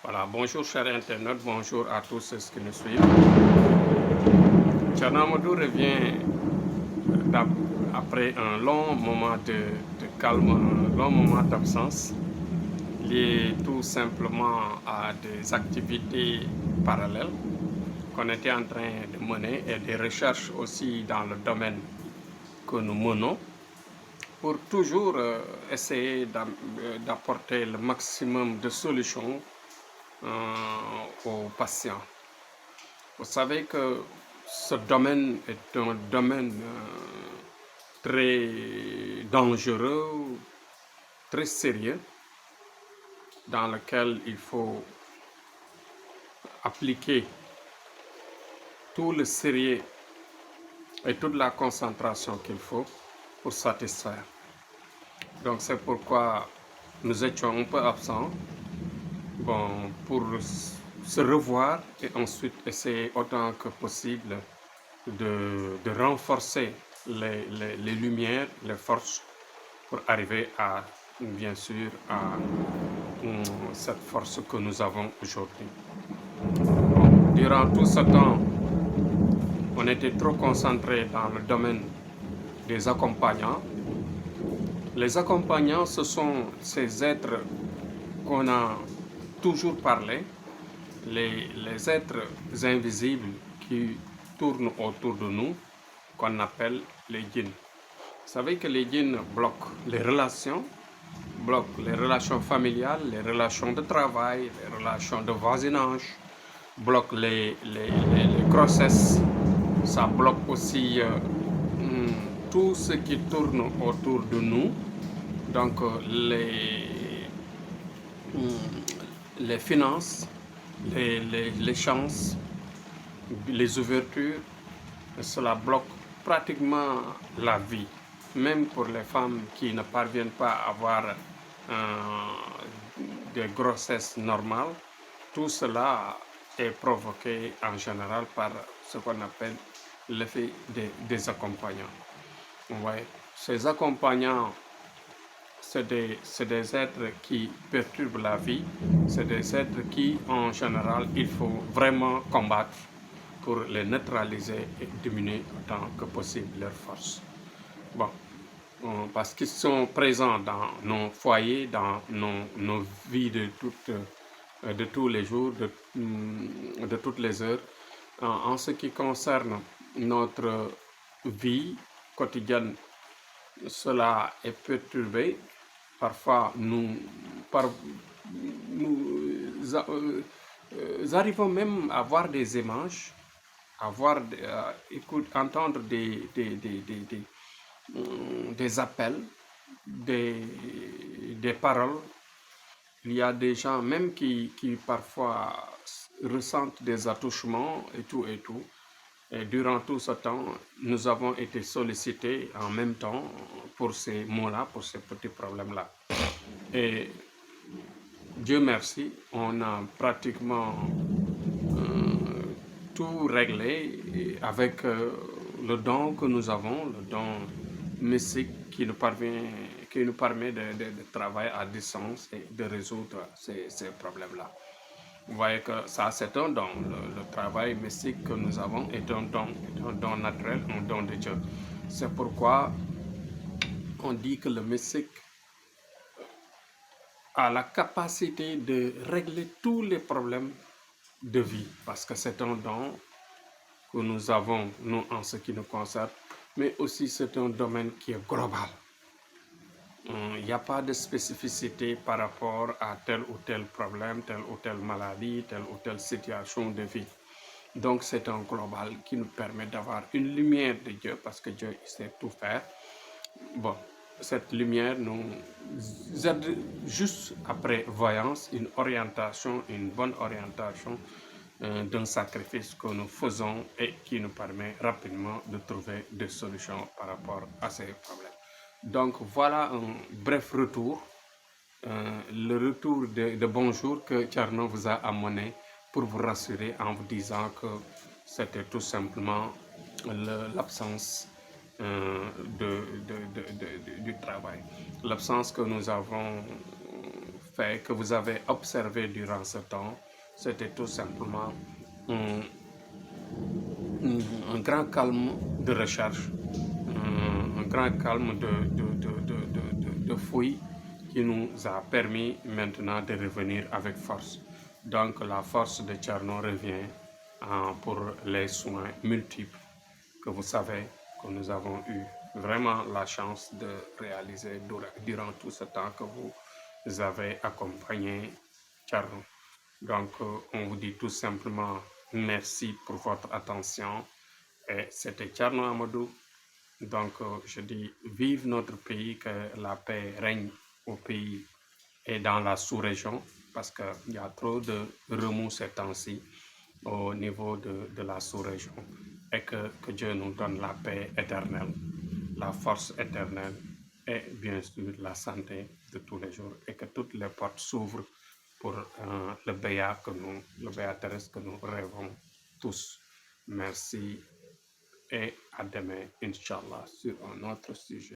Voilà, bonjour chers internautes, bonjour à tous ceux qui nous suivent. Thierno Amadou revient après un long moment de calme, un long moment d'absence, lié tout simplement à des activités parallèles qu'on était en train de mener et des recherches aussi dans le domaine que nous menons pour toujours essayer d'apporter le maximum de solutions aux patients. Vous savez que ce domaine est un domaine très dangereux, très sérieux, dans lequel il faut appliquer tout le sérieux et toute la concentration qu'il faut pour satisfaire. Donc c'est pourquoi nous étions un peu absents, pour se revoir et ensuite essayer autant que possible de renforcer les lumières, les forces pour arriver à, bien sûr, à cette force que nous avons aujourd'hui. Durant tout ce temps, on était trop concentré dans le domaine des accompagnants. Les accompagnants, ce sont ces êtres qu'on a toujours parlé, les êtres invisibles qui tournent autour de nous, qu'on appelle les djinns. Vous savez que les djinns bloquent les relations familiales, les relations de travail, les relations de voisinage, bloquent les grossesses, ça bloque aussi tout ce qui tourne autour de nous, donc les finances, les chances, les ouvertures, cela bloque pratiquement la vie, même pour les femmes qui ne parviennent pas à avoir des grossesses normales. Tout cela est provoqué en général par ce qu'on appelle l'effet des accompagnants. Ouais. Ces accompagnants, c'est des êtres qui perturbent la vie, c'est des êtres qui, en général, il faut vraiment combattre pour les neutraliser et diminuer autant que possible leur force. Bon, parce qu'ils sont présents dans nos foyers, dans nos vies de tous les jours, de toutes les heures. En ce qui concerne notre vie quotidienne, cela est perturbé. Parfois, nous arrivons même à voir des images, à voir, entendre des appels, des paroles. Il y a des gens même qui parfois ressentent des attouchements et tout et tout. Et durant tout ce temps, nous avons été sollicités en même temps pour ces mots-là, pour ces petits problèmes-là. Et Dieu merci, on a pratiquement tout réglé avec le don que nous avons, le don mystique qui nous permet de travailler à distance et de résoudre ces problèmes-là. Vous voyez que ça, c'est un don. Le travail mystique que nous avons est un don naturel, un don de Dieu. C'est pourquoi on dit que le mystique a la capacité de régler tous les problèmes de vie, parce que c'est un don que nous avons, nous, en ce qui nous concerne, mais aussi c'est un domaine qui est global. Il n'y a pas de spécificité par rapport à tel ou tel problème, telle ou telle maladie, telle ou telle situation de vie. Donc c'est un global qui nous permet d'avoir une lumière de Dieu, parce que Dieu il sait tout faire. Bon, cette lumière nous aide juste après voyance, une orientation, une bonne orientation d'un sacrifice que nous faisons et qui nous permet rapidement de trouver des solutions par rapport à ces problèmes. Donc voilà un bref retour, le retour de bonjour que Thierno vous a amené pour vous rassurer en vous disant que c'était tout simplement l'absence du travail. L'absence que nous avons fait, que vous avez observé durant ce temps, c'était tout simplement un, un grand calme de recherche, un grand calme de fouille qui nous a permis maintenant de revenir avec force. Donc la force de Thierno revient pour les soins multiples que vous savez que nous avons eu vraiment la chance de réaliser durant tout ce temps que vous avez accompagné Thierno. Donc on vous dit tout simplement merci pour votre attention. Et c'était Thierno Amadou. Donc je dis vive notre pays, que la paix règne au pays et dans la sous-région, parce qu'il y a trop de remous ces temps-ci au niveau de la sous-région, et que Dieu nous donne la paix éternelle, la force éternelle et bien sûr la santé de tous les jours, et que toutes les portes s'ouvrent pour le béat terrestre que nous rêvons tous. Merci et à demain, Inch'Allah, sur un autre sujet.